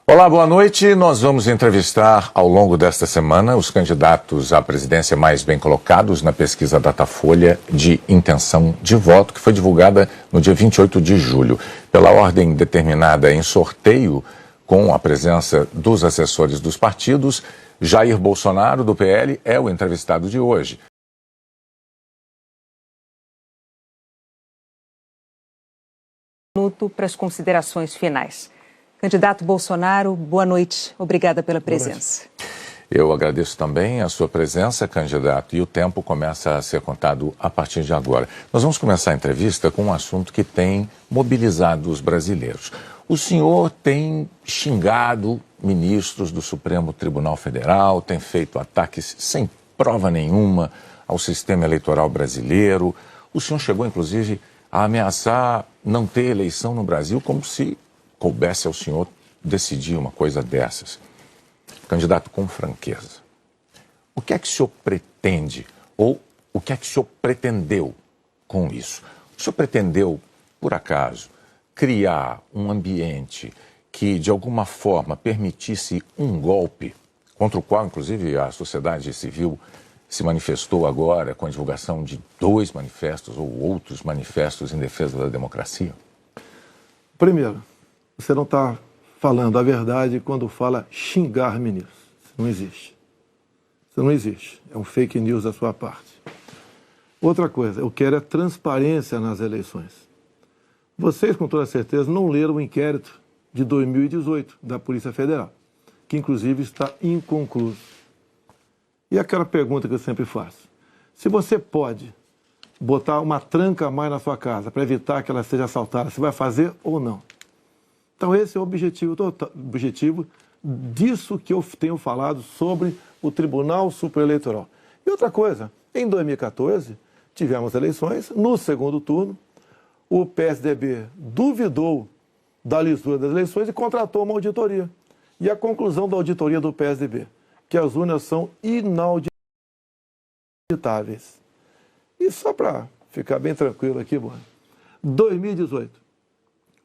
Olá, boa noite. Nós vamos entrevistar ao longo desta semana os candidatos à presidência mais bem colocados na pesquisa Datafolha de intenção de voto, que foi divulgada no dia 28 de julho. Pela ordem determinada em sorteio, com a presença dos assessores dos partidos, Jair Bolsonaro, do PL, é o entrevistado de hoje. Minuto para as considerações finais. Candidato Bolsonaro, boa noite. Obrigada pela presença. Eu agradeço também a sua presença, candidato, e o tempo começa a ser contado a partir de agora. Nós vamos começar a entrevista com um assunto que tem mobilizado os brasileiros. O senhor tem xingado ministros do Supremo Tribunal Federal, tem feito ataques sem prova nenhuma ao sistema eleitoral brasileiro. O senhor chegou, inclusive, a ameaçar não ter eleição no Brasil, como se coubesse ao senhor decidir uma coisa dessas. Candidato, com franqueza, o que é que o senhor pretende, ou o que é que o senhor pretendeu com isso? O senhor pretendeu, por acaso, criar um ambiente que, de alguma forma, permitisse um golpe, contra o qual, inclusive, a sociedade civil se manifestou agora com a divulgação de 2 manifestos ou outros manifestos em defesa da democracia? Primeiro, você não está falando a verdade quando fala xingar ministros. Isso não existe. Isso não existe. É um fake news da sua parte. Outra coisa, eu quero é transparência nas eleições. Vocês, com toda certeza, não leram o inquérito de 2018 da Polícia Federal, que inclusive está inconcluso. E aquela pergunta que eu sempre faço: se você pode botar uma tranca a mais na sua casa para evitar que ela seja assaltada, você vai fazer ou não? Então esse é o objetivo disso que eu tenho falado sobre o Tribunal Superior Eleitoral. E outra coisa, em 2014 tivemos eleições, no segundo turno o PSDB duvidou da lisura das eleições e contratou uma auditoria. E a conclusão da auditoria do PSDB, que as urnas são inauditáveis. E só para ficar bem tranquilo aqui, mano, 2018,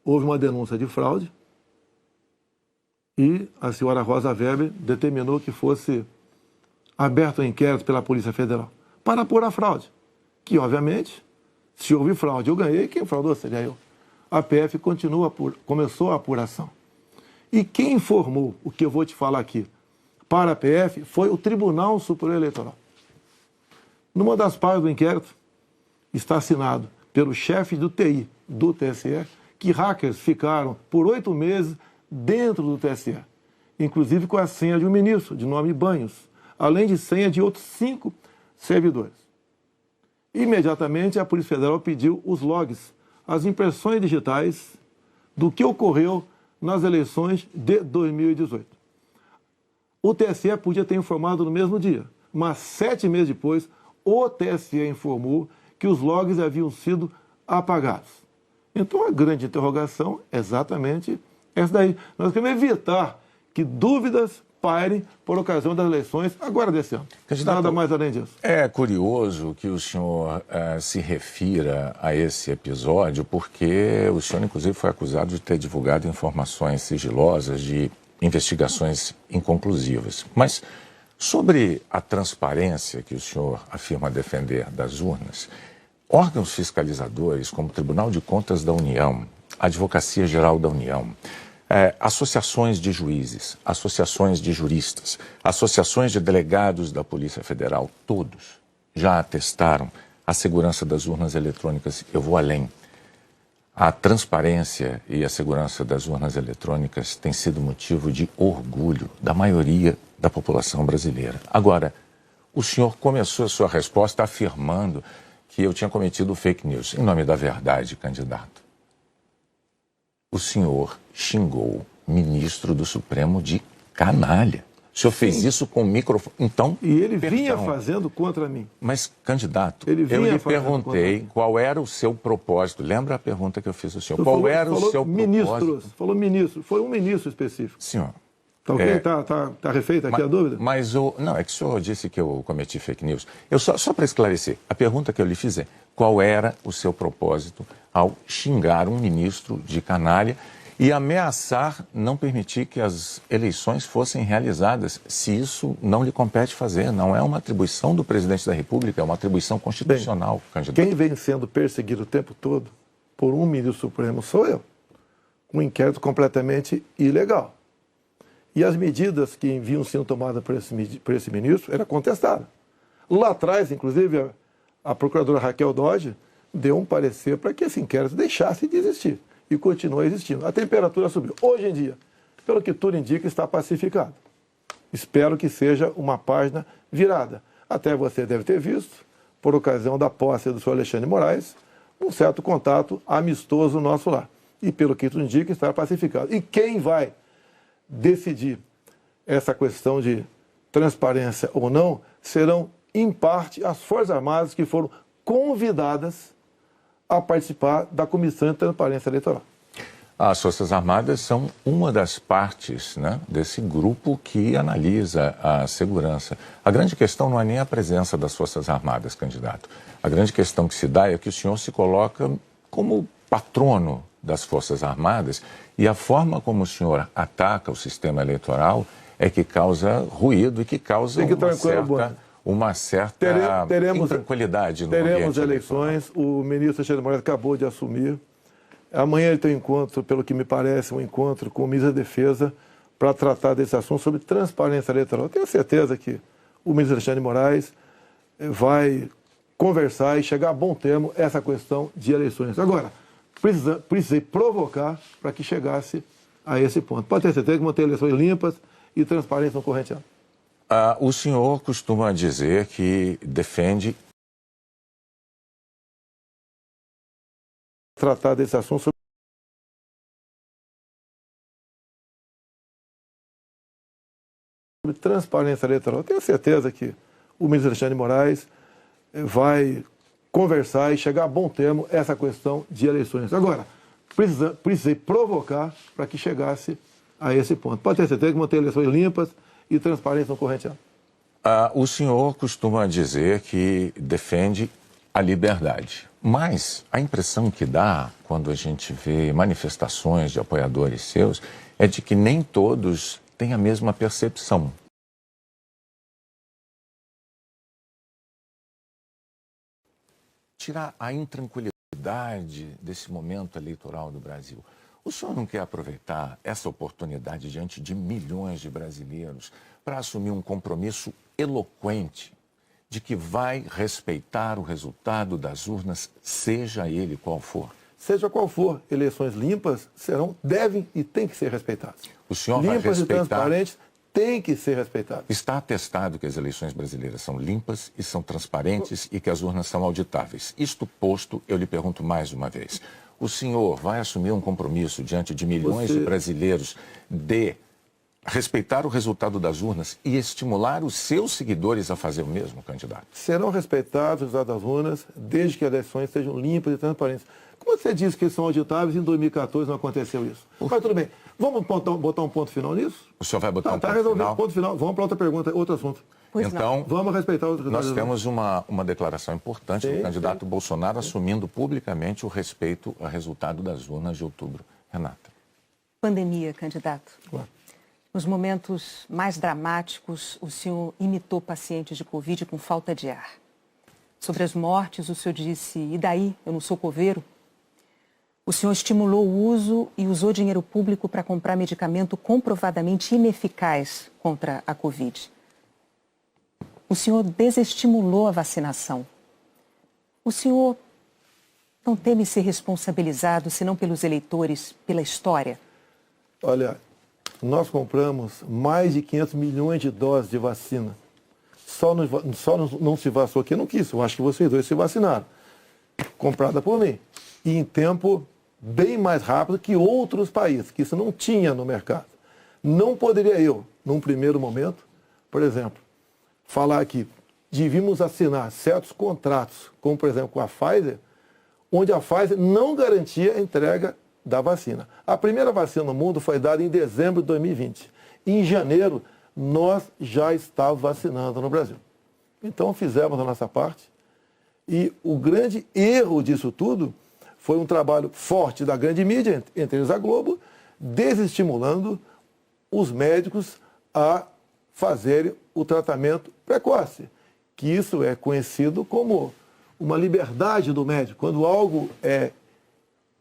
houve uma denúncia de fraude e a senhora Rosa Weber determinou que fosse aberto um inquérito pela Polícia Federal para apurar a fraude. Que, obviamente, se houve fraude, eu ganhei, quem fraudou seria eu. A PF começou a apuração. E quem informou o que eu vou te falar aqui para a PF foi o Tribunal Superior Eleitoral. Numa das partes do inquérito está assinado pelo chefe do TI do TSE que hackers ficaram por 8 meses dentro do TSE, inclusive com a senha de um ministro, de nome Banhos, além de senha de outros 5 servidores. Imediatamente a Polícia Federal pediu os logs, as impressões digitais do que ocorreu nas eleições de 2018. O TSE podia ter informado no mesmo dia, mas 7 meses depois, o TSE informou que os logs haviam sido apagados. Então a grande interrogação é exatamente essa daí. Nós queremos evitar que dúvidas pairem por ocasião das eleições agora desse ano. Candidato, nada mais além disso. É curioso que o senhor se refira a esse episódio, porque o senhor, inclusive, foi acusado de ter divulgado informações sigilosas de investigações inconclusivas. Mas sobre a transparência que o senhor afirma defender das urnas, órgãos fiscalizadores como o Tribunal de Contas da União, a Advocacia Geral da União, associações de juízes, associações de juristas, associações de delegados da Polícia Federal, todos já atestaram a segurança das urnas eletrônicas. Eu vou além. A transparência e a segurança das urnas eletrônicas tem sido motivo de orgulho da maioria da população brasileira. Agora, o senhor começou a sua resposta afirmando que eu tinha cometido fake news. Em nome da verdade, candidato, o senhor xingou ministro do Supremo de canalha. O senhor fez isso com o microfone. Então, e ele vinha fazendo contra mim. Mas, candidato, eu lhe perguntei qual era o seu propósito. Lembra a pergunta que eu fiz ao senhor? Qual era o seu propósito? Falou ministro. Foi um ministro específico. Senhor. Tá ok? Tá refeita aqui a dúvida? Mas não, é que o senhor disse que eu cometi fake news. Só para esclarecer, a pergunta que eu lhe fiz é: qual era o seu propósito ao xingar um ministro de canalha e ameaçar não permitir que as eleições fossem realizadas, se isso não lhe compete fazer. Não é uma atribuição do presidente da República, é uma atribuição constitucional, candidato. Quem vem sendo perseguido o tempo todo por um ministro supremo sou eu. Um inquérito completamente ilegal. E as medidas que vinham sendo tomadas por esse ministro eram contestadas. Lá atrás, inclusive, a procuradora Raquel Dodge deu um parecer para que esse inquérito deixasse de existir. E continua existindo. A temperatura subiu. Hoje em dia, pelo que tudo indica, está pacificado. Espero que seja uma página virada. Até você deve ter visto, por ocasião da posse do senhor Alexandre de Moraes, um certo contato amistoso nosso lá. E pelo que tudo indica, está pacificado. E quem vai decidir essa questão de transparência ou não serão, em parte, as Forças Armadas que foram convidadas a participar da Comissão de Transparência Eleitoral. As Forças Armadas são uma das partes, né, desse grupo que analisa a segurança. A grande questão não é nem a presença das Forças Armadas, candidato. A grande questão que se dá é que o senhor se coloca como patrono das Forças Armadas e a forma como o senhor ataca o sistema eleitoral é que causa ruído e que causa uma certa intranquilidade no ambiente eleitoral. Teremos eleições, o ministro Alexandre de Moraes acabou de assumir. Amanhã ele tem um encontro, pelo que me parece, um encontro com o ministro da Defesa para tratar desse assunto sobre transparência eleitoral. Eu tenho certeza que o ministro Alexandre de Moraes vai conversar e chegar a bom termo essa questão de eleições. Agora, precisei provocar para que chegasse a esse ponto. Pode ter certeza que vão ter eleições limpas e transparência no corrente ano. O senhor costuma dizer que defende tratar desse assunto sobre transparência eleitoral. Eu tenho certeza que o ministro Alexandre de Moraes vai conversar e chegar a bom termo essa questão de eleições. Agora, precisei provocar para que chegasse a esse ponto. Pode ter certeza que vão ter eleições limpas e transparência no corrente ano. O senhor costuma dizer que defende a liberdade, mas a impressão que dá quando a gente vê manifestações de apoiadores seus é de que nem todos têm a mesma percepção. Tirar a intranquilidade desse momento eleitoral do Brasil. O senhor não quer aproveitar essa oportunidade diante de milhões de brasileiros para assumir um compromisso eloquente de que vai respeitar o resultado das urnas, seja ele qual for? Seja qual for, eleições limpas devem e têm que ser respeitadas. O senhor vai respeitar... Limpas e transparentes têm que ser respeitadas. Está atestado que as eleições brasileiras são limpas e são transparentes e que as urnas são auditáveis. Isto posto, eu lhe pergunto mais uma vez. O senhor vai assumir um compromisso diante de milhões de brasileiros de respeitar o resultado das urnas e estimular os seus seguidores a fazer o mesmo, candidato? Serão respeitados os resultados das urnas desde que as eleições sejam limpas e transparentes. Como você disse que são auditáveis, em 2014 não aconteceu isso. Mas tudo bem. Vamos botar um ponto final nisso? O senhor vai botar um ponto final? Está resolvido. Ponto final. Vamos para outra pergunta, outro assunto. Então, vamos respeitar os resultados. Nós temos uma declaração importante do candidato Bolsonaro assumindo publicamente o respeito ao resultado das urnas de outubro. Renata. Pandemia, candidato. Claro. Nos momentos mais dramáticos, o senhor imitou pacientes de Covid com falta de ar. Sobre as mortes, o senhor disse, e daí? Eu não sou coveiro? O senhor estimulou o uso e usou dinheiro público para comprar medicamento comprovadamente ineficaz contra a Covid. O senhor desestimulou a vacinação. O senhor não teme ser responsabilizado, senão pelos eleitores, pela história? Olha, nós compramos mais de 500 milhões de doses de vacina. Só não se vacinou quem não quis. Eu acho que vocês dois se vacinaram. Comprada por mim. E em tempo bem mais rápido que outros países, que isso não tinha no mercado. Não poderia eu, num primeiro momento, por exemplo, falar que devíamos assinar certos contratos, como por exemplo com a Pfizer, onde a Pfizer não garantia a entrega da vacina. A primeira vacina no mundo foi dada em dezembro de 2020. Em janeiro, nós já estávamos vacinando no Brasil. Então fizemos a nossa parte. E o grande erro disso tudo foi um trabalho forte da grande mídia, entre eles a Globo, desestimulando os médicos a fazerem o tratamento precoce, que isso é conhecido como uma liberdade do médico. Quando algo é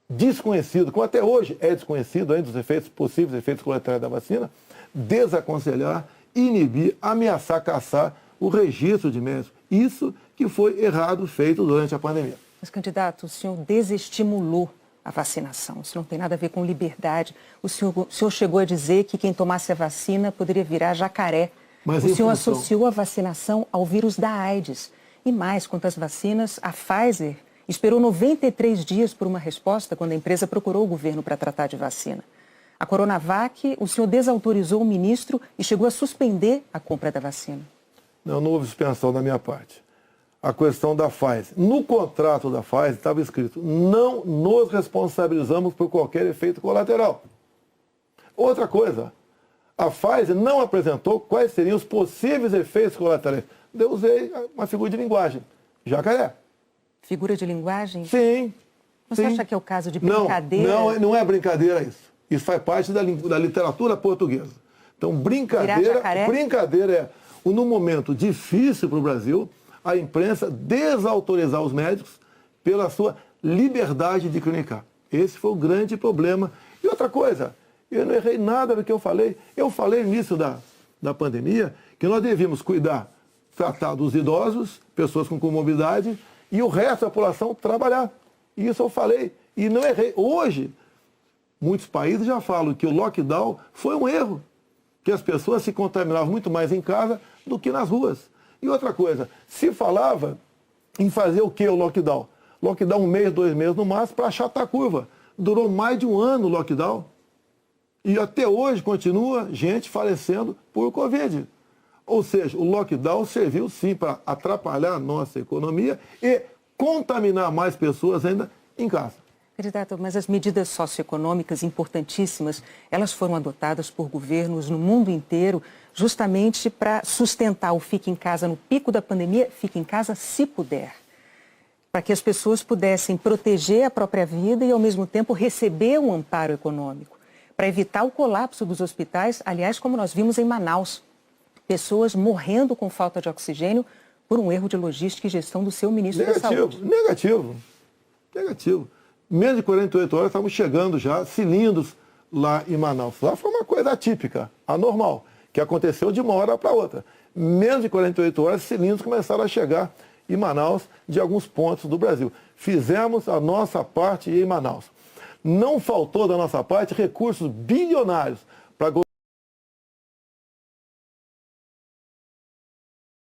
desconhecido, como até hoje é desconhecido ainda os efeitos possíveis, efeitos colaterais da vacina, desaconselhar, inibir, ameaçar, caçar o registro de médicos. Isso que foi errado feito durante a pandemia. Mas, candidato, o senhor desestimulou a vacinação. Isso não tem nada a ver com liberdade. O senhor chegou a dizer que quem tomasse a vacina poderia virar jacaré. Mas o senhor associou a vacinação ao vírus da AIDS. E mais, quanto às vacinas, a Pfizer esperou 93 dias por uma resposta quando a empresa procurou o governo para tratar de vacina. A Coronavac, o senhor desautorizou o ministro e chegou a suspender a compra da vacina. Não houve suspensão da minha parte. A questão da Pfizer. No contrato da Pfizer estava escrito: não nos responsabilizamos por qualquer efeito colateral. Outra coisa, a Pfizer não apresentou quais seriam os possíveis efeitos colaterais. Eu usei uma figura de linguagem: jacaré. Figura de linguagem? Sim. Você acha que é o caso de brincadeira? Não é brincadeira isso. Isso faz parte da literatura portuguesa. Então, brincadeira é, num momento difícil para o Brasil, a imprensa desautorizar os médicos pela sua liberdade de clinicar. Esse foi o grande problema. E outra coisa, eu não errei nada do que eu falei. Eu falei no início da pandemia que nós devíamos tratar dos idosos, pessoas com comorbidade, e o resto da população trabalhar. Isso eu falei e não errei. Hoje, muitos países já falam que o lockdown foi um erro, que as pessoas se contaminavam muito mais em casa do que nas ruas. E outra coisa, se falava em fazer o que o lockdown? Lockdown 1 mês, 2 meses no máximo para achatar a curva. Durou mais de 1 ano o lockdown. E até hoje continua gente falecendo por Covid. Ou seja, o lockdown serviu sim para atrapalhar a nossa economia e contaminar mais pessoas ainda em casa. Candidato, mas as medidas socioeconômicas importantíssimas, elas foram adotadas por governos no mundo inteiro justamente para sustentar o fique em casa no pico da pandemia, fique em casa se puder. Para que as pessoas pudessem proteger a própria vida e, ao mesmo tempo, receber um amparo econômico. Para evitar o colapso dos hospitais, aliás, como nós vimos em Manaus. Pessoas morrendo com falta de oxigênio por um erro de logística e gestão do seu ministro da Saúde. Negativo. Menos de 48 horas estavam chegando já cilindros lá em Manaus. Lá foi uma coisa atípica, anormal, que aconteceu de uma hora para outra. Menos de 48 horas, cilindros começaram a chegar em Manaus de alguns pontos do Brasil. Fizemos a nossa parte em Manaus. Não faltou da nossa parte recursos bilionários para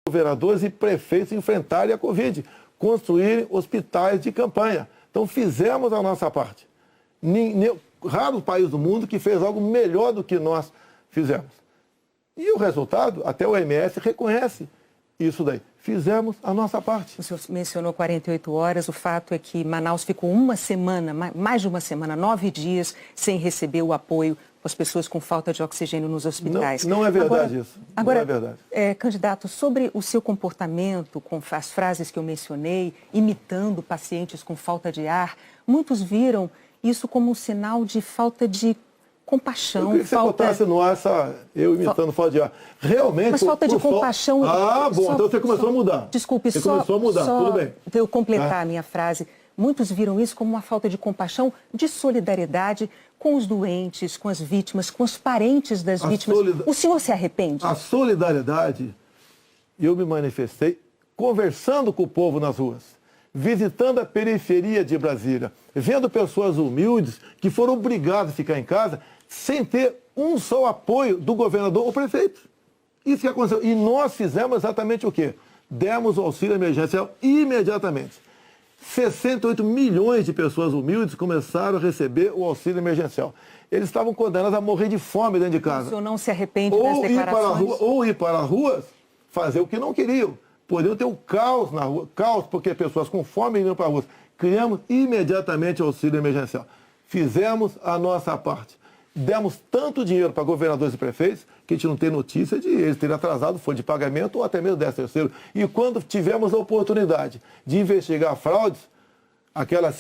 governadores e prefeitos enfrentarem a Covid, construírem hospitais de campanha. Então fizemos a nossa parte. Raro país do mundo que fez algo melhor do que nós fizemos. E o resultado, até o OMS reconhece isso daí. Fizemos a nossa parte. O senhor mencionou 48 horas, o fato é que Manaus ficou uma semana, mais de uma semana, 9 dias, sem receber o apoio as pessoas com falta de oxigênio nos hospitais. Não é verdade isso. Agora, não é verdade. Candidato, sobre o seu comportamento, com as frases que eu mencionei, imitando pacientes com falta de ar, muitos viram isso como um sinal de falta de compaixão. Eu queria que você botasse no ar eu imitando falta de ar. Realmente... Mas falta de compaixão... Então você começou a mudar. Desculpe, você começou a mudar, tudo bem. Para eu completar a minha frase, muitos viram isso como uma falta de compaixão, de solidariedade com os doentes, com as vítimas, com os parentes das vítimas. O senhor se arrepende? A solidariedade, eu me manifestei conversando com o povo nas ruas, visitando a periferia de Brasília, vendo pessoas humildes que foram obrigadas a ficar em casa sem ter um só apoio do governador ou prefeito. Isso que aconteceu. E nós fizemos exatamente o quê? Demos o auxílio emergencial imediatamente. 68 milhões de pessoas humildes começaram a receber o auxílio emergencial. Eles estavam condenados a morrer de fome dentro de casa. O senhor não se arrepende das declarações? Ou ir para as ruas, fazer o que não queriam. Poderiam ter um caos na rua, caos porque pessoas com fome iam para as ruas. Criamos imediatamente o auxílio emergencial. Fizemos a nossa parte. Demos tanto dinheiro para governadores e prefeitos que a gente não tem notícia de eles terem atrasado folha de pagamento ou até mesmo 13º. E quando tivemos a oportunidade de investigar fraudes, aquela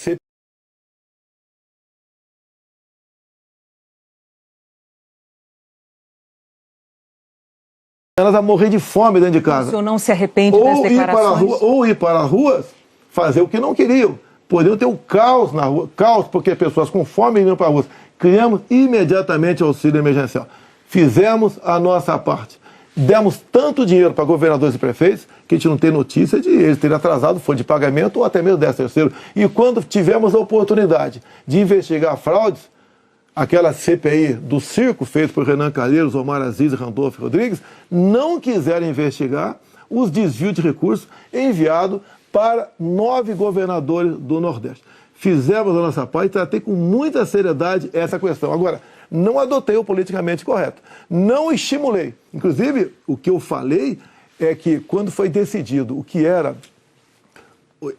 elas a morrer de fome dentro de casa. O senhor não se arrepende das declarações? Ou ir para as ruas, fazer o que não queriam. Poderiam ter o caos na rua, caos porque pessoas com fome iriam para as ruas. Criamos imediatamente o auxílio emergencial. Fizemos a nossa parte. Demos tanto dinheiro para governadores e prefeitos que a gente não tem notícia de eles terem atrasado folha de pagamento ou até mesmo 13º. E quando tivemos a oportunidade de investigar fraudes, aquela CPI do circo feita por Renan Calheiros, Omar Aziz e Randolfo Rodrigues, não quiseram investigar os desvios de recursos enviados para 9 governadores do Nordeste. Fizemos a nossa parte e tratei com muita seriedade essa questão. Agora, não adotei o politicamente correto. Não estimulei. Inclusive, o que eu falei é que quando foi decidido o que era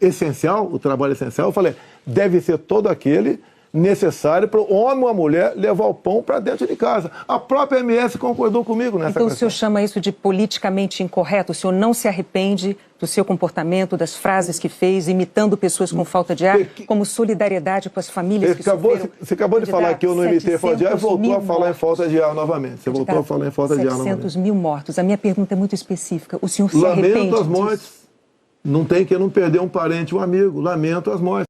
essencial, o trabalho essencial, eu falei, deve ser todo aquele necessário para o homem ou a mulher levar o pão para dentro de casa. A própria MS concordou comigo nessa questão. Então o senhor chama isso de politicamente incorreto? O senhor não se arrepende do seu comportamento, das frases que fez, imitando pessoas com falta de ar, como solidariedade com as famílias que sofreram? Você acabou de falar que eu não imitei falta de ar e voltou a falar em falta de ar novamente. Você voltou a falar em falta de ar novamente. 700 mil mortos. A minha pergunta é muito específica. O senhor se arrepende disso? Lamento as mortes. Não tem que não perder um parente, um amigo. Lamento as mortes.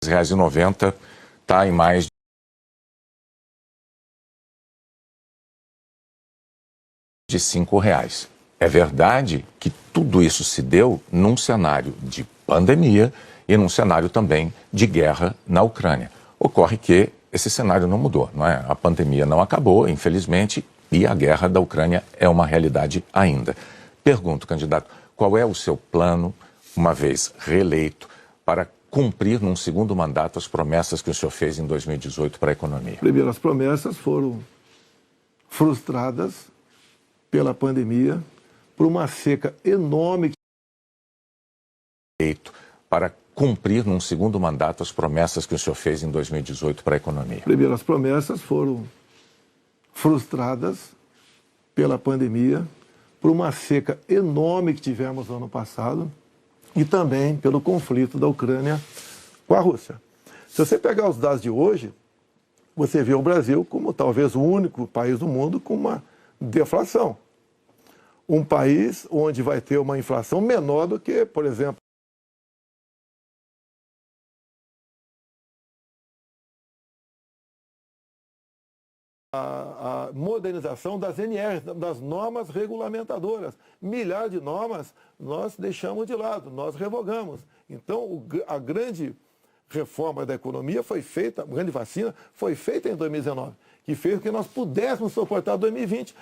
R$1,90 está em mais de R$5. É verdade que tudo isso se deu num cenário de pandemia e num cenário também de guerra na Ucrânia. Ocorre que esse cenário não mudou, não é? A pandemia não acabou, infelizmente, e a guerra da Ucrânia é uma realidade ainda. Pergunto, candidato, qual é o seu plano, uma vez reeleito, para cumprir num segundo mandato as promessas que o senhor fez em 2018 para a economia? Primeiro, as promessas foram frustradas pela pandemia, por uma seca enorme. Para cumprir num segundo mandato as promessas que o senhor fez em 2018 para a economia? Primeiro, as promessas foram frustradas pela pandemia, por uma seca enorme que tivemos no ano passado, e também pelo conflito da Ucrânia com a Rússia. Se você pegar os dados de hoje, você vê o Brasil como talvez o único país do mundo com uma deflação. Um país onde vai ter uma inflação menor do que, por exemplo, a modernização das NRs, das normas regulamentadoras. Milhares de normas nós deixamos de lado, nós revogamos. Então, a grande reforma da economia foi feita, a grande vacina foi feita em 2019, que fez com que nós pudéssemos suportar 2020.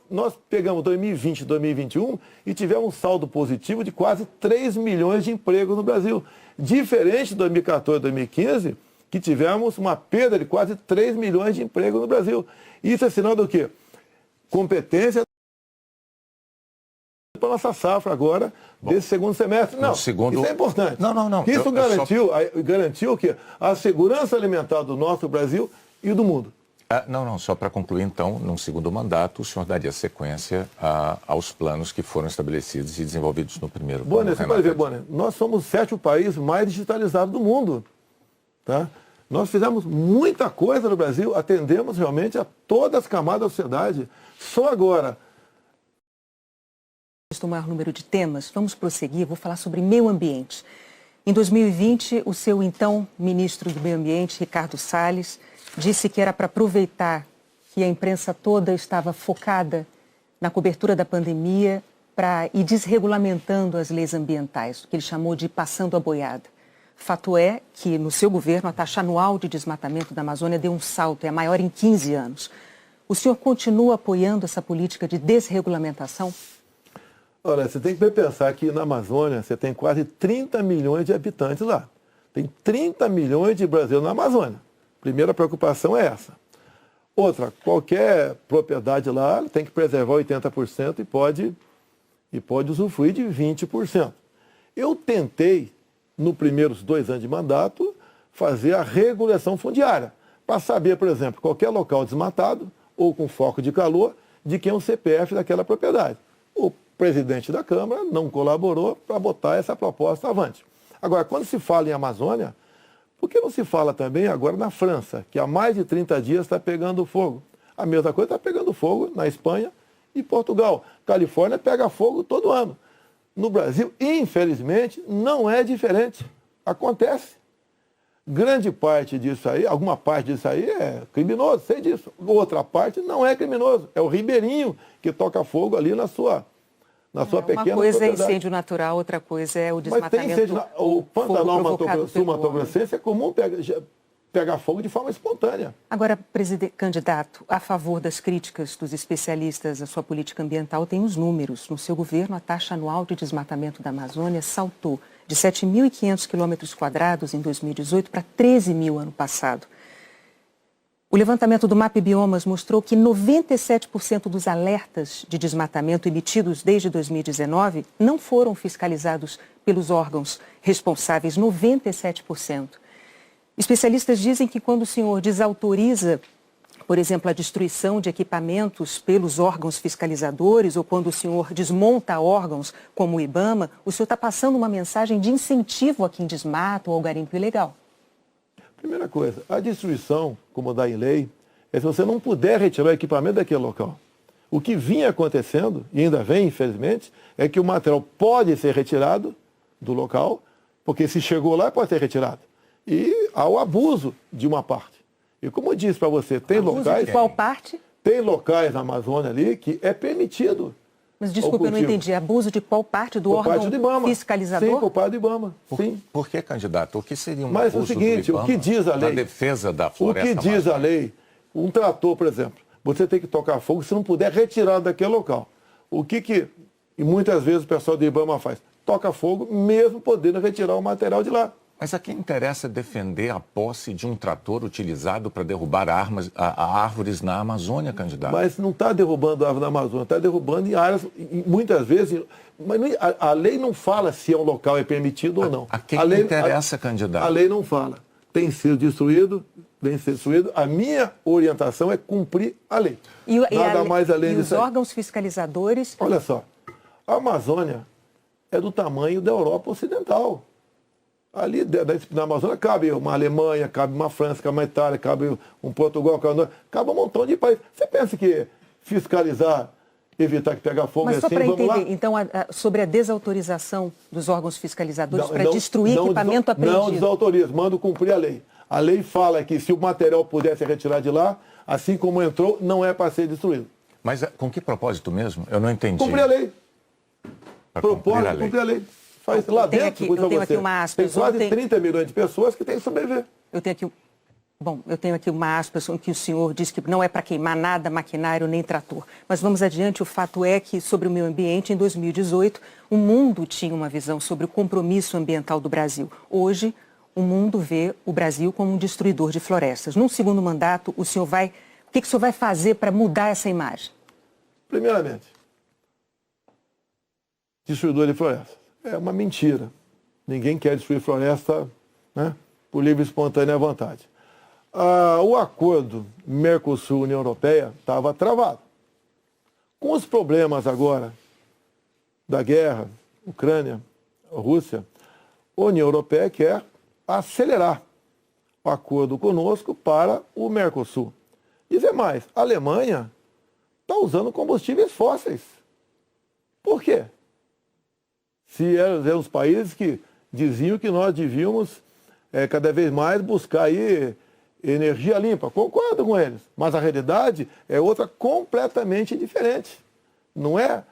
Nós pegamos 2020 e 2021 e tivemos um saldo positivo de quase 3 milhões de empregos no Brasil. Diferente de 2014 e 2015, que tivemos uma perda de quase 3 milhões de empregos no Brasil. Isso é sinal do quê? Competência para a nossa safra agora, desse segundo semestre. Não, isso é importante. Não. Isso garantiu o quê? A segurança alimentar do nosso Brasil e do mundo. Só para concluir, então, num segundo mandato, o senhor daria sequência aos planos que foram estabelecidos e desenvolvidos no primeiro plano. Bonner, você pode ver, Bonner, nós somos o 7º país mais digitalizado do mundo. Tá? Nós fizemos muita coisa no Brasil, atendemos realmente a todas as camadas da sociedade. Só agora. O maior número de temas, vamos prosseguir, vou falar sobre meio ambiente. Em 2020, o seu então ministro do Meio Ambiente, Ricardo Salles, disse que era para aproveitar que a imprensa toda estava focada na cobertura da pandemia para ir desregulamentando as leis ambientais, o que ele chamou de passando a boiada. Fato é que, no seu governo, a taxa anual de desmatamento da Amazônia deu um salto, é a maior em 15 anos. O senhor continua apoiando essa política de desregulamentação? Olha, você tem que pensar que na Amazônia você tem quase 30 milhões de habitantes lá. Tem 30 milhões de brasileiros na Amazônia. Primeira preocupação é essa. Outra, qualquer propriedade lá tem que preservar 80% e pode usufruir de 20%. Eu tentei, nos primeiros 2 anos de mandato, fazer a regulação fundiária, para saber, por exemplo, qualquer local desmatado ou com foco de calor, de quem é o CPF daquela propriedade. O presidente da Câmara não colaborou para botar essa proposta avante. Agora, quando se fala em Amazônia, Por que não se fala também agora na França, que há mais de 30 dias está pegando fogo? A mesma coisa está pegando fogo na Espanha e Portugal. Califórnia pega fogo todo ano. No Brasil, infelizmente, não é diferente. Acontece. Grande parte disso aí, alguma parte disso aí é criminoso, sei disso. Outra parte não é criminoso. É o ribeirinho que toca fogo ali na sua pequena Uma coisa propriedade. é incêndio natural, outra coisa é o desmatamento. Mas tem incêndio, o Pantanal Sul-Mato-Grossense é comum pegar fogo de forma espontânea. Agora, candidato, a favor das críticas dos especialistas à sua política ambiental, tem os números. No seu governo, a taxa anual de desmatamento da Amazônia saltou de 7.500 km² em 2018 para 13.000 ano passado. O levantamento do MAP Biomas mostrou que 97% dos alertas de desmatamento emitidos desde 2019 não foram fiscalizados pelos órgãos responsáveis, 97%. Especialistas dizem que quando o senhor desautoriza, por exemplo, a destruição de equipamentos pelos órgãos fiscalizadores ou quando o senhor desmonta órgãos como o IBAMA, o senhor está passando uma mensagem de incentivo a quem desmata ou ao garimpo ilegal. Primeira coisa, a destruição, como dá em lei, é se você não puder retirar o equipamento daquele local. O que vinha acontecendo, e ainda vem, infelizmente, é que o material pode ser retirado do local, porque se chegou lá, pode ser retirado. E há o abuso de uma parte. E como eu disse para você, tem abuso locais... de qual parte? Tem locais na Amazônia ali que é permitido. Mas desculpa, eu não entendi. Abuso de qual parte do órgão fiscalizador? Sim, por parte do IBAMA. Sim. Por que, candidato? O que seria um Mas abuso o seguinte, do IBAMA o que diz a lei? na defesa da floresta O que diz a lei? Um trator, por exemplo, você tem que tocar fogo se não puder retirar daquele local. E muitas vezes o pessoal do IBAMA faz? Toca fogo mesmo podendo retirar o material de lá. Mas a quem interessa defender a posse de um trator utilizado para derrubar árvores na Amazônia, candidato? Mas não está derrubando árvore na Amazônia, está derrubando em áreas, muitas vezes... Mas a lei não fala se um local é permitido ou não. A quem interessa, candidato? A lei não fala. Tem sido destruído, vem ser destruído. A minha orientação é cumprir a lei. Nada mais além disso. E os órgãos fiscalizadores... Olha só, a Amazônia é do tamanho da Europa Ocidental. Ali na Amazônia cabe uma Alemanha, cabe uma França, cabe uma Itália, cabe um Portugal, cabe um montão de países. Você pensa que fiscalizar, evitar que pegue fogo Mas assim, só para vamos entender, lá? então, sobre a desautorização dos órgãos fiscalizadores para destruir equipamento apreendido. Não desautoriza, mando cumprir a lei. A lei fala que se o material puder ser retirado de lá, assim como entrou, não é para ser destruído. Mas com que propósito mesmo? Eu não entendi. Cumprir a lei. Propósito, cumprir a lei. Faz lá dentro, eu tenho aqui uma aspas. Tem quase 30 milhões de pessoas que têm que sobreviver. Eu tenho aqui uma aspas em que o senhor diz que não é para queimar nada, maquinário nem trator. Mas vamos adiante, o fato é que sobre o meio ambiente, em 2018, o mundo tinha uma visão sobre o compromisso ambiental do Brasil. Hoje, o mundo vê o Brasil como um destruidor de florestas. Num segundo mandato, o que o senhor vai fazer para mudar essa imagem? Primeiramente, destruidor de florestas. É uma mentira. Ninguém quer destruir floresta, né, por livre e espontânea vontade. O acordo Mercosul-União Europeia estava travado. Com os problemas agora da guerra, Ucrânia, Rússia, a União Europeia quer acelerar o acordo conosco para o Mercosul. Dizer mais, a Alemanha está usando combustíveis fósseis. Por quê? Se eram os países que diziam que nós devíamos cada vez mais buscar aí energia limpa. Concordo com eles, mas a realidade é outra completamente diferente. Não é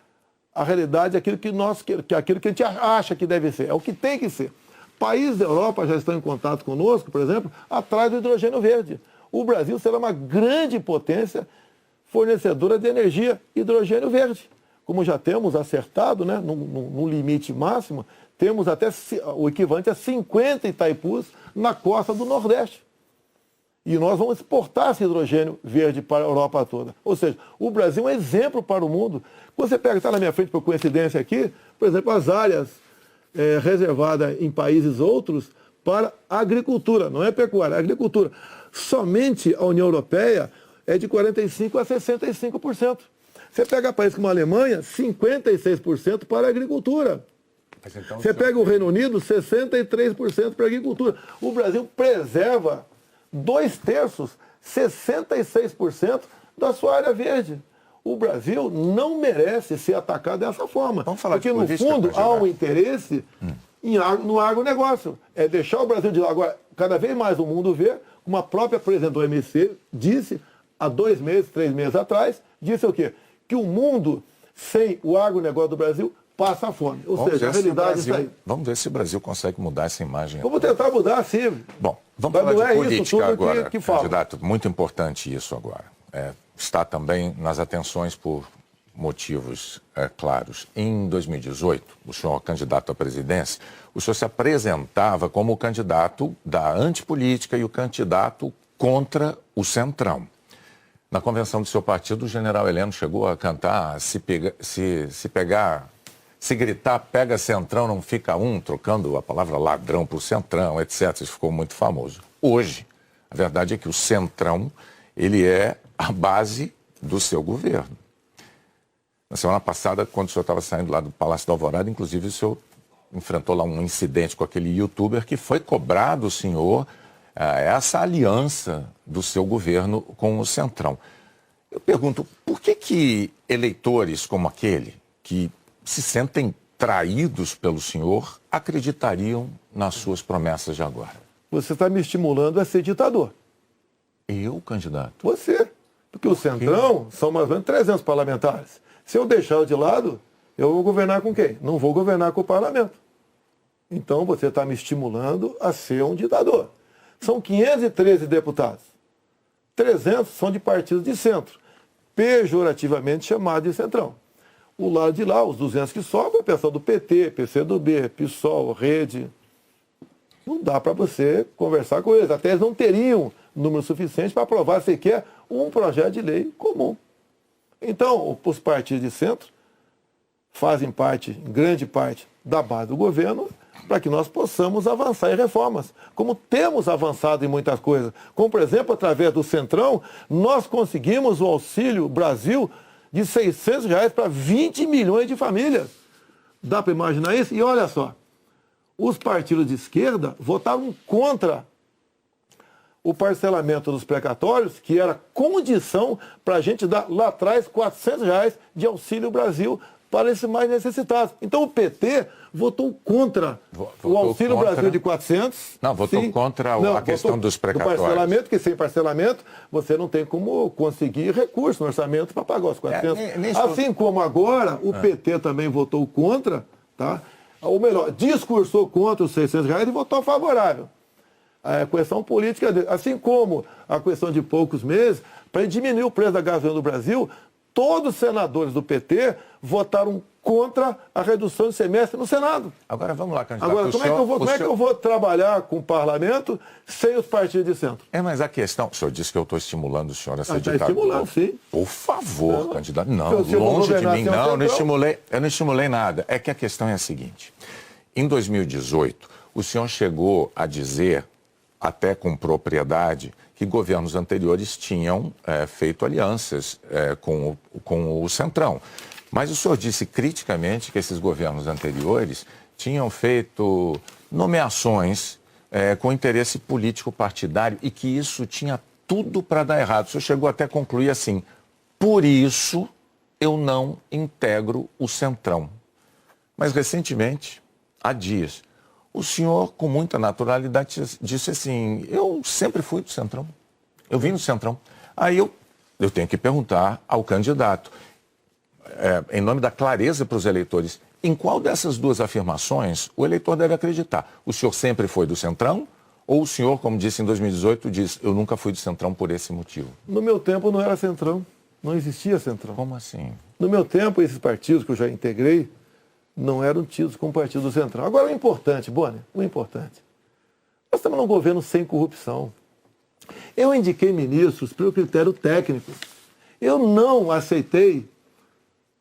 a realidade aquilo que a gente acha que deve ser, é o que tem que ser. Países da Europa já estão em contato conosco, por exemplo, atrás do hidrogênio verde. O Brasil será uma grande potência fornecedora de energia hidrogênio verde. Como já temos acertado, né, no limite máximo, temos até o equivalente a 50 Itaipus na costa do Nordeste. E nós vamos exportar esse hidrogênio verde para a Europa toda. Ou seja, o Brasil é um exemplo para o mundo. Quando você pega, está na minha frente por coincidência aqui, por exemplo, as áreas reservadas em países outros para a agricultura, não é pecuária, é agricultura. Somente a União Europeia é de 45% a 65%. Você pega países como a Alemanha, 56% para a agricultura. Então, você pega o Reino Unido, 63% para agricultura. O Brasil preserva 2/3, 66% da sua área verde. O Brasil não merece ser atacado dessa forma. Vamos falar porque, de no fundo, há um interesse no agronegócio. É deixar o Brasil de lado. Agora, cada vez mais o mundo vê, como a própria presidente do OMC disse há 2 meses, 3 meses atrás, disse o quê? Que o mundo sem o agronegócio do Brasil passa fome. Ou seja, a realidade é isso aí. Vamos ver se o Brasil consegue mudar essa imagem. Vamos tentar mudar, sim. Bom, vamos falar de política agora, que fala. candidato. Muito importante isso agora. Está também nas atenções por motivos claros. Em 2018, o senhor, candidato à presidência, o senhor se apresentava como o candidato da antipolítica e o candidato contra o Centrão. Na convenção do seu partido, o general Heleno chegou a cantar se gritar, pega Centrão, não fica um, trocando a palavra ladrão por Centrão, etc. Isso ficou muito famoso. Hoje, a verdade é que o Centrão, ele é a base do seu governo. Na semana passada, quando o senhor estava saindo lá do Palácio da Alvorada, inclusive o senhor enfrentou lá um incidente com aquele youtuber que foi cobrar do senhor essa aliança do seu governo com o Centrão. Eu pergunto, por que eleitores como aquele, que se sentem traídos pelo senhor, acreditariam nas suas promessas de agora? Você está me estimulando a ser ditador. Eu, candidato? Você. Porque o Centrão são mais ou menos 300 parlamentares. Se eu deixar de lado, eu vou governar com quem? Não vou governar com o parlamento. Então você está me estimulando a ser um ditador. São 513 deputados. 300 são de partidos de centro, pejorativamente chamados de Centrão. O lado de lá, os 200 que sobram, é o pessoal do PT, PCdoB, PSOL, Rede. Não dá para você conversar com eles. Até eles não teriam número suficiente para aprovar sequer um projeto de lei comum. Então, os partidos de centro fazem parte, em grande parte, da base do governo, para que nós possamos avançar em reformas, como temos avançado em muitas coisas. Como, por exemplo, através do Centrão, nós conseguimos o Auxílio Brasil de R$600 para 20 milhões de famílias. Dá para imaginar isso? E olha só, os partidos de esquerda votaram contra o parcelamento dos precatórios, que era condição para a gente dar lá atrás R$400 de Auxílio Brasil para esses mais necessitados. Então o PT votou contra o Auxílio Brasil de 400. Não, votou contra a questão dos precatórios. Do parcelamento, que sem parcelamento você não tem como conseguir recurso no orçamento para pagar os 400. Assim como agora o PT também votou contra, tá? Ou melhor, discursou contra os R$600 e votou favorável. A questão política, assim como a questão de poucos meses, para diminuir o preço da gasolina no Brasil, todos os senadores do PT votaram contra a redução de semestre no Senado. Agora vamos lá, candidato. Agora, como é que eu vou trabalhar com o parlamento sem os partidos de centro? Mas a questão, o senhor disse que eu estou estimulando o senhor a ser ditador. Está estimulando, sim. Por favor, candidato. Não, longe de mim, não, eu não estimulei nada. É que a questão é a seguinte. Em 2018, o senhor chegou a dizer, até com propriedade, que governos anteriores tinham feito alianças com o Centrão. Mas o senhor disse criticamente que esses governos anteriores tinham feito nomeações com interesse político partidário e que isso tinha tudo para dar errado. O senhor chegou até a concluir assim, por isso eu não integro o Centrão. Mas recentemente, há dias, o senhor, com muita naturalidade, disse assim, eu sempre fui do Centrão, eu vim do Centrão. Aí eu tenho que perguntar ao candidato, em nome da clareza para os eleitores, em qual dessas duas afirmações o eleitor deve acreditar? O senhor sempre foi do Centrão? Ou o senhor, como disse em 2018, diz, eu nunca fui do Centrão por esse motivo? No meu tempo não era Centrão, não existia Centrão. Como assim? No meu tempo, esses partidos que eu já integrei, não eram tidos como partido do Centrão. Agora, o importante, Boni, o importante. Nós estamos num governo sem corrupção. Eu indiquei ministros pelo critério técnico. Eu não aceitei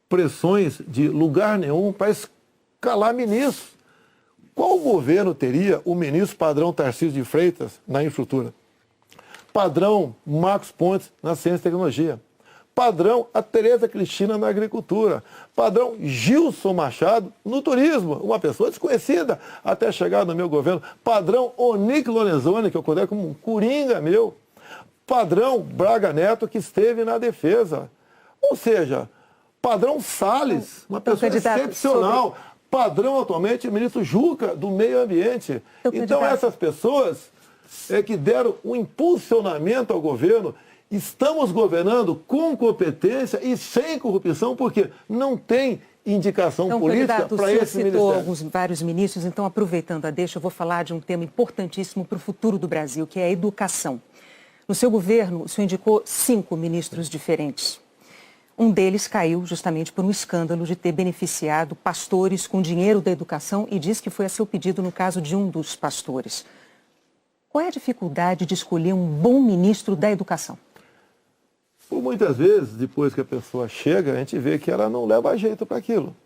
pressões de lugar nenhum para escalar ministros. Qual governo teria o ministro padrão Tarcísio de Freitas na infraestrutura? Padrão Marcos Pontes na ciência e tecnologia? Padrão a Tereza Cristina na agricultura. Padrão Gilson Machado no turismo, uma pessoa desconhecida até chegar no meu governo. Padrão Onick Lorenzoni, que eu considero como um coringa meu. Padrão Braga Neto, que esteve na defesa. Ou seja, padrão Salles, uma pessoa excepcional. Padrão atualmente, o ministro Juca, do Meio Ambiente. Então essas pessoas é que deram um impulsionamento ao governo. Estamos governando com competência e sem corrupção, porque não tem indicação política para esse ministério. Vários ministros, então, aproveitando a deixa, eu vou falar de um tema importantíssimo para o futuro do Brasil, que é a educação. No seu governo, o senhor indicou 5 ministros diferentes. Um deles caiu justamente por um escândalo de ter beneficiado pastores com dinheiro da educação e diz que foi a seu pedido no caso de um dos pastores. Qual é a dificuldade de escolher um bom ministro da educação? Por muitas vezes, depois que a pessoa chega, a gente vê que ela não leva jeito para aquilo.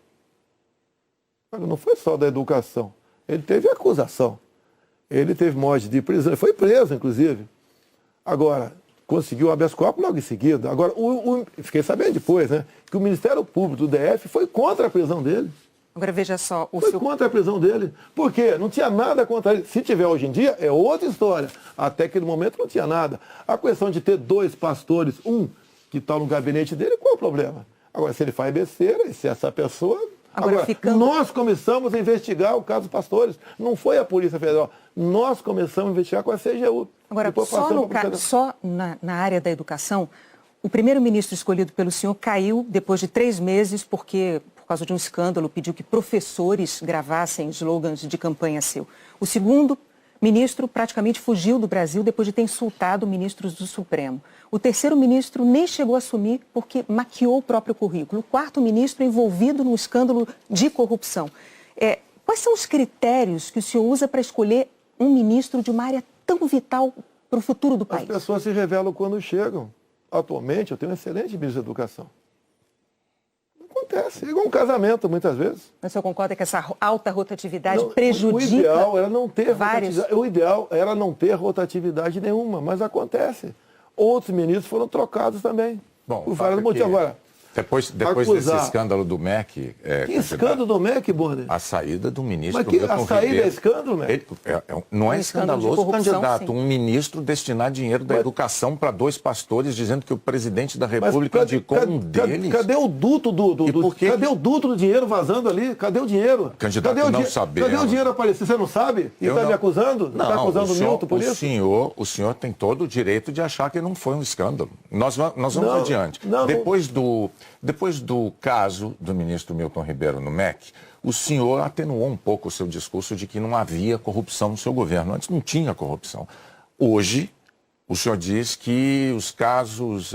Não foi só da educação. Ele teve acusação. Ele teve morte de prisão. Ele foi preso, inclusive. Agora, conseguiu o habeas corpus logo em seguida. Agora, fiquei sabendo depois, né? Que o Ministério Público do DF foi contra a prisão dele. Agora, veja só... Foi contra a prisão dele. Por quê? Não tinha nada contra ele. Se tiver hoje em dia, é outra história. Até aquele momento não tinha nada. A questão de ter 2 pastores, um que está no gabinete dele, qual é o problema? Agora, se ele faz besteira, e se essa pessoa... Agora, nós começamos a investigar o caso dos pastores. Não foi a Polícia Federal. Nós começamos a investigar com a CGU. Agora, só na área da educação, o primeiro-ministro escolhido pelo senhor caiu depois de 3 meses porque, por causa de um escândalo, pediu que professores gravassem slogans de campanha seu. O segundo ministro praticamente fugiu do Brasil depois de ter insultado ministros do Supremo. O terceiro ministro nem chegou a assumir porque maquiou o próprio currículo. O 4º ministro envolvido num escândalo de corrupção. Quais são os critérios que o senhor usa para escolher um ministro de uma área tão vital para o futuro do país? As pessoas se revelam quando chegam. Atualmente, eu tenho um excelente ministro da Educação. Acontece, é igual um casamento, muitas vezes. Mas o senhor concorda que essa alta rotatividade prejudica o ideal era não ter vários... O ideal era não ter rotatividade nenhuma, mas acontece. Outros ministros foram trocados também. Bom, por vários motivos. Agora, depois desse escândalo do MEC... que escândalo do MEC, Bonner? A saída do ministro... Mas a saída é escândalo, MEC? Não é escandaloso, candidato, sim. Um ministro destinar dinheiro da educação para 2 pastores, dizendo que o presidente da República indicou um deles... Cadê o duto cadê o duto do dinheiro vazando ali? Cadê o dinheiro? Candidato, não sabemos. Cadê o dinheiro aparecido? Você não sabe? E está me acusando? Não, está acusando o Milton por isso? O senhor tem todo o direito de achar que não foi um escândalo. Nós vamos adiante. Depois do caso do ministro Milton Ribeiro no MEC, o senhor atenuou um pouco o seu discurso de que não havia corrupção no seu governo. Antes não tinha corrupção. Hoje, o senhor diz que os casos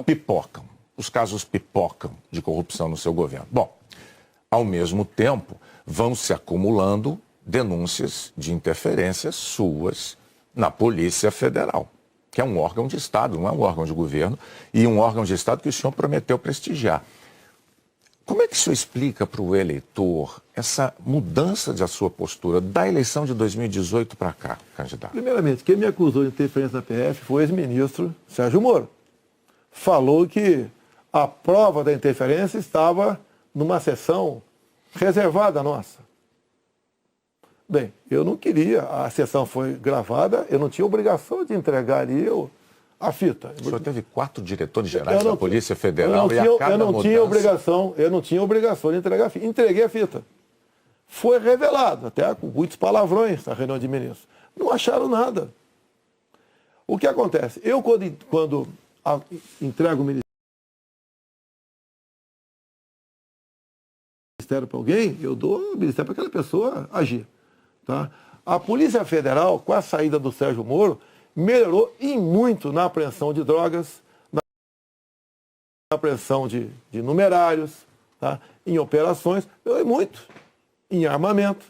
pipocam. Os casos pipocam de corrupção no seu governo. Bom, ao mesmo tempo, vão se acumulando denúncias de interferências suas na Polícia Federal, que é um órgão de Estado, não é um órgão de governo, e um órgão de Estado que o senhor prometeu prestigiar. Como é que o senhor explica para o eleitor essa mudança da sua postura da eleição de 2018 para cá, candidato? Primeiramente, quem me acusou de interferência na PF foi o ex-ministro Sérgio Moro. Falou que a prova da interferência estava numa sessão reservada nossa. Bem, eu não queria, a sessão foi gravada, eu não tinha obrigação de entregar ali a fita. O senhor teve 4 diretores gerais da Polícia Federal e a cada eu não mudança... tinha obrigação de entregar a fita. Entreguei a fita. Foi revelado, até com muitos palavrões na reunião de ministros. Não acharam nada. O que acontece? Eu, quando entrego o ministério para alguém, eu dou o ministério para aquela pessoa agir. Tá? A Polícia Federal, com a saída do Sérgio Moro, melhorou e muito na apreensão de drogas, na apreensão de numerários, tá? Em operações, melhorou muito. Em armamento,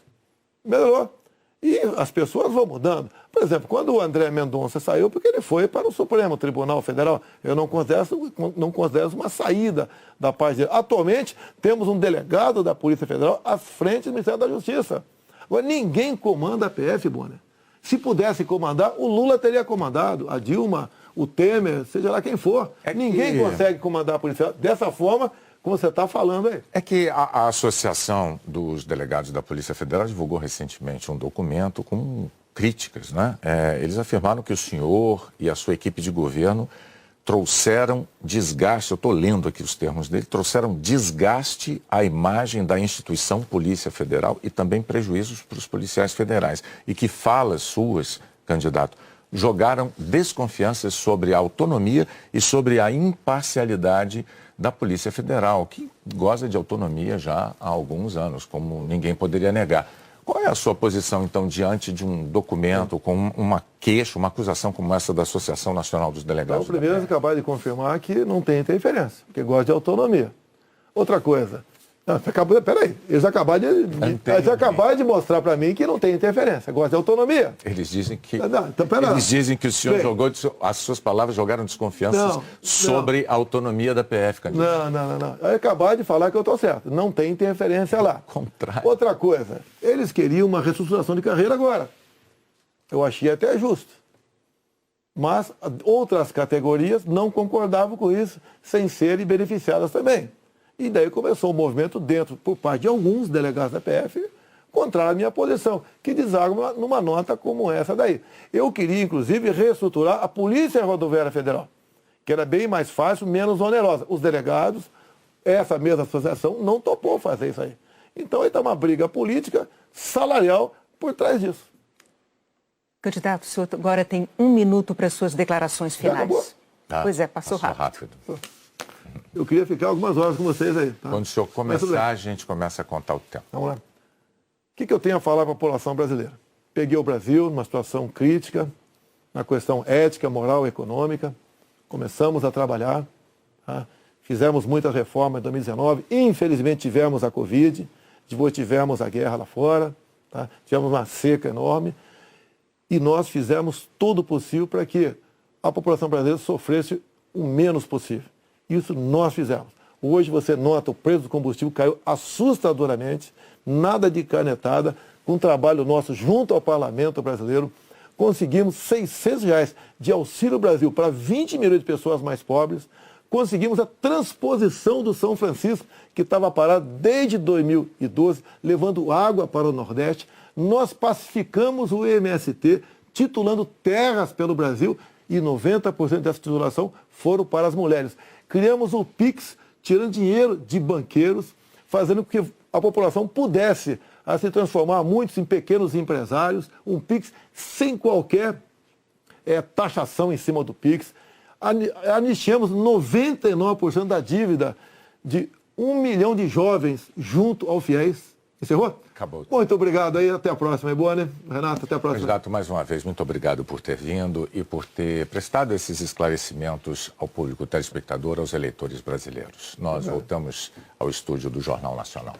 melhorou. E as pessoas vão mudando. Por exemplo, quando o André Mendonça saiu, porque ele foi para o Supremo Tribunal Federal, eu não considero uma saída da parte dele. Atualmente, temos um delegado da Polícia Federal à frente do Ministério da Justiça. Agora, ninguém comanda a PF, Bonner. Se pudesse comandar, o Lula teria comandado, a Dilma, o Temer, seja lá quem for. Ninguém consegue comandar a Polícia Federal dessa forma como você está falando aí. É que a Associação dos Delegados da Polícia Federal divulgou recentemente um documento com críticas, né? Eles afirmaram que o senhor e a sua equipe de governo trouxeram desgaste, eu estou lendo aqui os termos dele, trouxeram desgaste à imagem da instituição Polícia Federal e também prejuízos para os policiais federais. E que falas suas, candidato, jogaram desconfianças sobre a autonomia e sobre a imparcialidade da Polícia Federal, que goza de autonomia já há alguns anos, como ninguém poderia negar. Qual é a sua posição, então, diante de um documento com uma queixa, uma acusação como essa da Associação Nacional dos Delegados? Então, primeiro, acabar de confirmar que não tem interferência, porque gosta de autonomia. Outra coisa, peraí, eles acabaram de mostrar para mim que não tem interferência, gosta de autonomia. Eles dizem que, então, eles dizem que o senhor jogou, as suas palavras jogaram desconfianças sobre a autonomia da PF, candidato. Não. Acabaram de falar que eu estou certo, não tem interferência lá. Contrário. Outra coisa, eles queriam uma reestruturação de carreira agora. Eu achei até justo. Mas outras categorias não concordavam com isso, sem serem beneficiadas também. E daí começou um movimento por parte de alguns delegados da PF, contrário à minha posição, que desarma numa nota como essa daí. Eu queria, inclusive, reestruturar a Polícia Rodoviária Federal, que era bem mais fácil, menos onerosa. Os delegados, essa mesma associação, não topou fazer isso aí. Então, aí está uma briga política, salarial, por trás disso. Candidato, o senhor agora tem 1 minuto para suas declarações finais. Pois é, passou rápido. Eu queria ficar algumas horas com vocês aí. Tá? Quando o senhor começar, a gente começa a contar o tempo. Vamos lá. O que eu tenho a falar para a população brasileira? Peguei o Brasil numa situação crítica, na questão ética, moral e econômica. Começamos a trabalhar. Tá? Fizemos muitas reformas em 2019. Infelizmente tivemos a Covid, depois tivemos a guerra lá fora, tá? Tivemos uma seca enorme. E nós fizemos tudo possível para que a população brasileira sofresse o menos possível. Isso nós fizemos. Hoje você nota o preço do combustível caiu assustadoramente, nada de canetada, com um trabalho nosso junto ao Parlamento brasileiro, conseguimos R$600 de Auxílio Brasil para 20 milhões de pessoas mais pobres, conseguimos a transposição do São Francisco, que estava parado desde 2012, levando água para o Nordeste. Nós pacificamos o MST, titulando terras pelo Brasil, e 90% dessa titulação foram para as mulheres. Criamos o PIX, tirando dinheiro de banqueiros, fazendo com que a população pudesse se transformar muitos em pequenos empresários, um PIX sem qualquer taxação em cima do PIX. Anistiamos 99% da dívida de 1 milhão de jovens junto ao FIES. Encerrou? Acabou. Muito obrigado aí, até a próxima. É boa, né? Renato, até a próxima. Candidato, mais uma vez, muito obrigado por ter vindo e por ter prestado esses esclarecimentos ao público telespectador, aos eleitores brasileiros. Nós voltamos ao estúdio do Jornal Nacional.